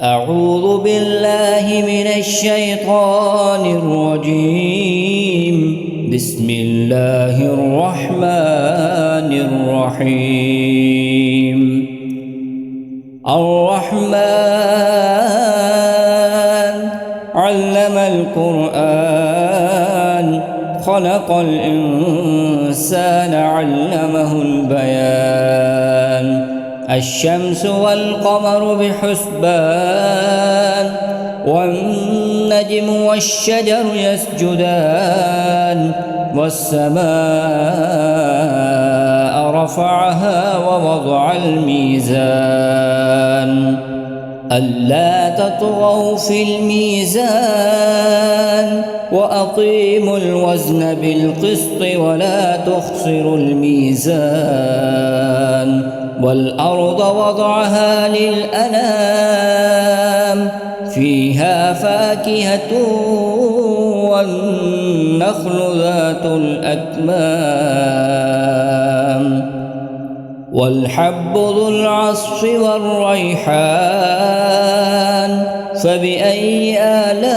أعوذ بالله من الشيطان الرجيم. بسم الله الرحمن الرحيم. الرحمن علم القرآن خلق الإنسان علمه البيان. الشمس والقمر بحسبان والنجم والشجر يسجدان والسماء رفعها ووضع الميزان ألا تطغوا في الميزان وأقيموا الوزن بالقسط ولا تخسروا الميزان والأرض وضعها للأنام فيها فاكهة والنخل ذات الأكمام والحب ذو العصف والريحان فبأي آلاء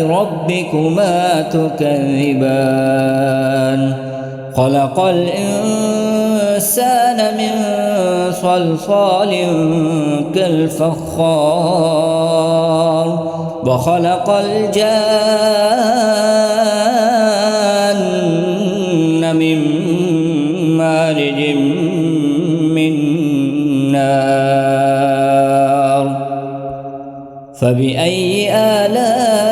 ربكما تكذبان خلق الإنسان من صلصال كالفخار وخلق الجان من مارج من نار فبأي آلاء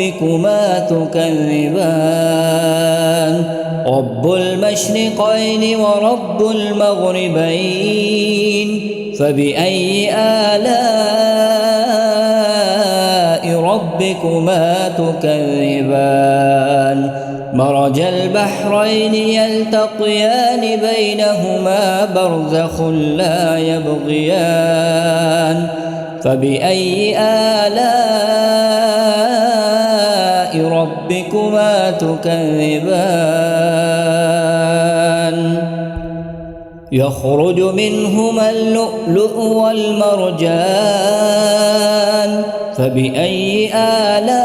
ربكما تكذبان رب المشرقين ورب المغربين فبأي آلاء ربكما تكذبان مرج البحرين يلتقيان بينهما برزخ لا يبغيان فبأي آلاء ربكما تكذبان يخرج منهما اللؤلؤ والمرجان فبأي آلاء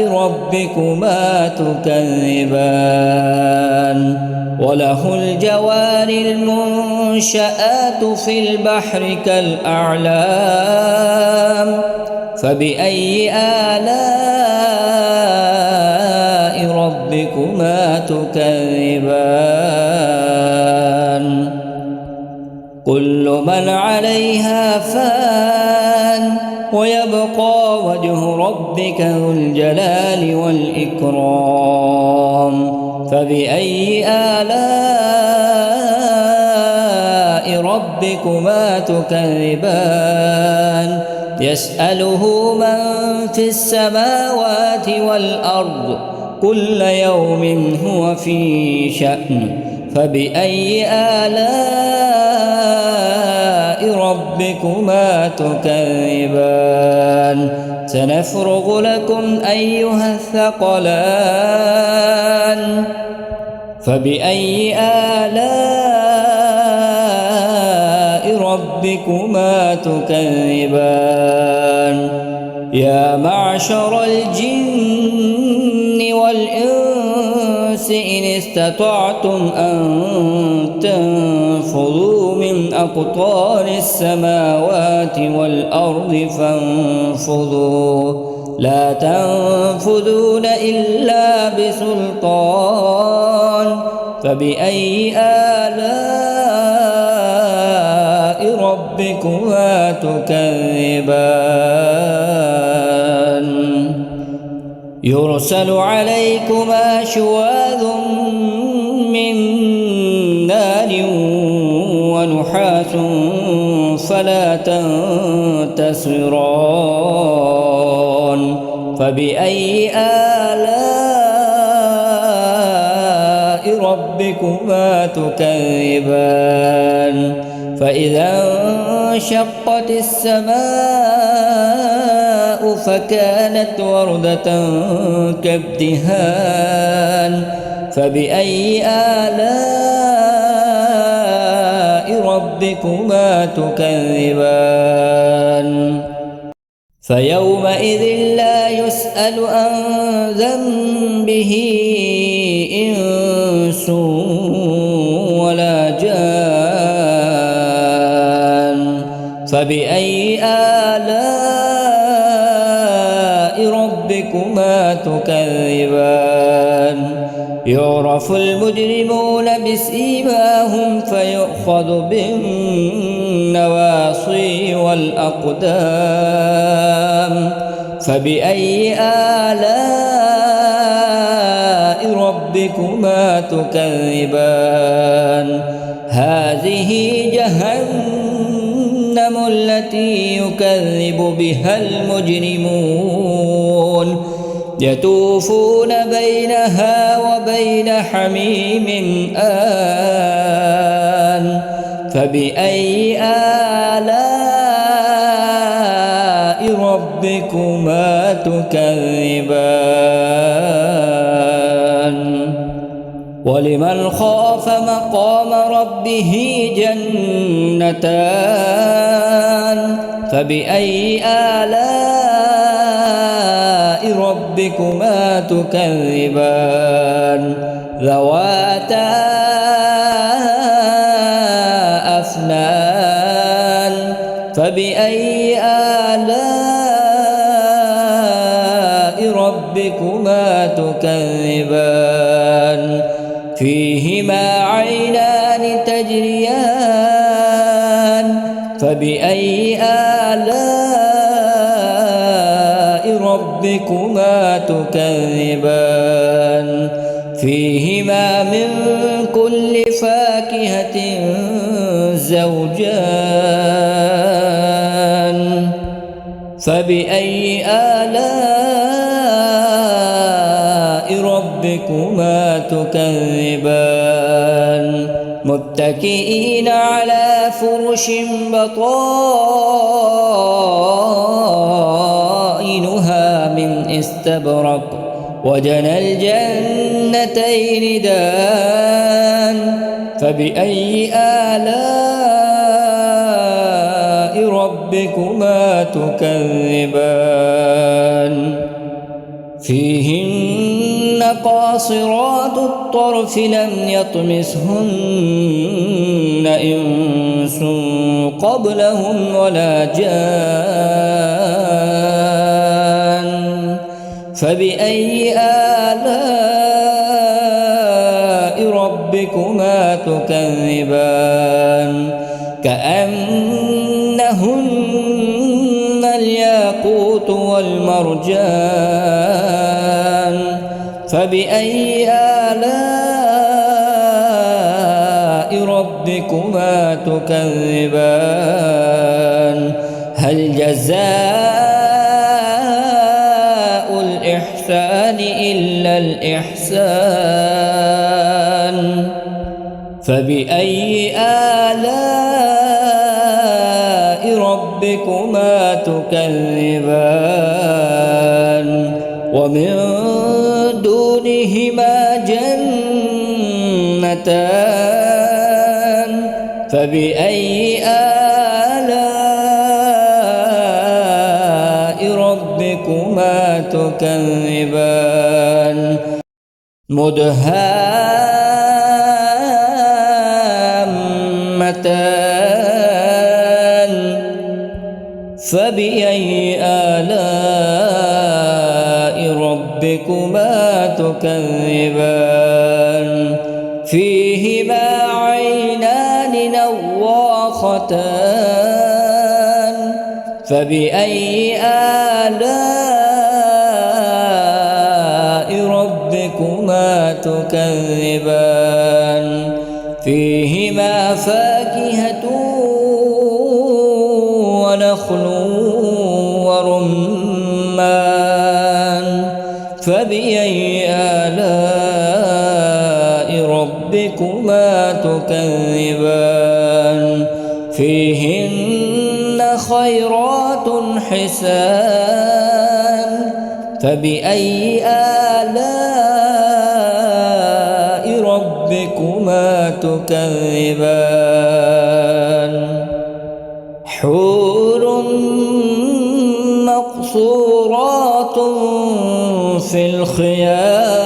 ربكما تكذبان وله الجوار المنشآت في البحر كالأعلام فبأي آلاء ربكما تكذبان كل من عليها فان ويبقى وجه ربك ذو الجلال والإكرام فبأي آلاء ربكما تكذبان يسأله من في السماوات والأرض كل يوم هو في شأن فبأي آلاء ربكما تكذبان سنفرغ لكم أيها الثقلان فبأي آلاء ربكما تكذبان يا معشر الجن والإنس إن استطعتم أن تنفذوا من أقطار السماوات والأرض فانفذوا لا تنفذون إلا بسلطان فبأي آلاء ربكما تكذبان يرسل عليكما شواظ من نار ونحاس فلا تنتصران فبأي آلاء ربكما تكذبان فإذا انشقت السماء فكانت وردة كالدهان فبأي آلاء ربكما تكذبان فيومئذ لا يسأل عن ذنبه إنس ولا جان فبأي آلاء ربكما تكذبان يعرف المجرمون بسيماهم فيؤخذ بالنواصي والأقدام فبأي آلاء ربكما تكذبان هذه جهنم التي يكذب بها المجرمون يطوفون بينها وبين حميم آن فبأي آلاء ربكما تكذبان ولمن خاف مقام ربه جنتان فبأي آلاء ربكما تكذبان ذواتا أفنان فبأي آلاء ربكما تكذبان فيهما عينان تجريان فبأي آلاء ربكما تكذبان فيهما من كل فاكهة زوجان فبأي آلاء ربكما تكذبان متكئين على فرش بطائنها من استبرق وجنى الجنتين دان فبأي آلاء ربكما تكذبان فيهن قاصرات الطرف لم يطمثهن إنس قبلهم ولا جان فبأي آلاء ربكما تكذبان كأنهن الياقوت والمرجان فبأي آلاء ربكما تكذبان هل جزاء الإحسان إلا الإحسان فبأي آلاء ربكما تكذبان ومن دونهما جنتان فبأي آلاء ربكما تكذبان مدهامتان فبأي آلاء ربكما تكذبان فيهما عينان نواختان فبأي آلاء ربكما تكذبان فيهما فاكهة ونخل ورمان فبأي آلاء ربكما تكذبان فيهن خيرات حسان فبأي آلاء ربكما تكذبان حور مقصورات في الخيام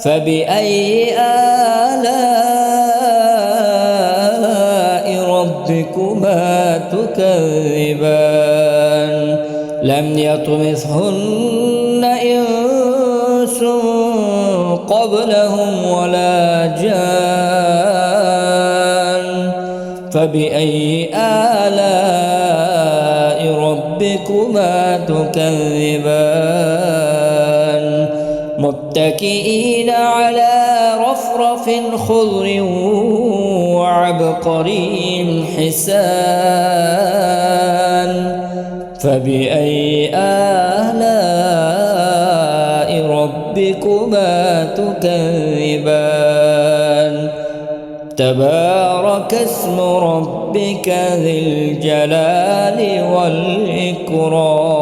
فبأي آلاء ربكما تكذبان لم يطمثهن إنس قبلهم ولا جان فبأي آلاء ربكما تكذبان متكئين على رفرف خضر وعبقري حسان فبأي آلاء ربكما تكذبان تبارك اسم ربك ذي الجلال والإكرام.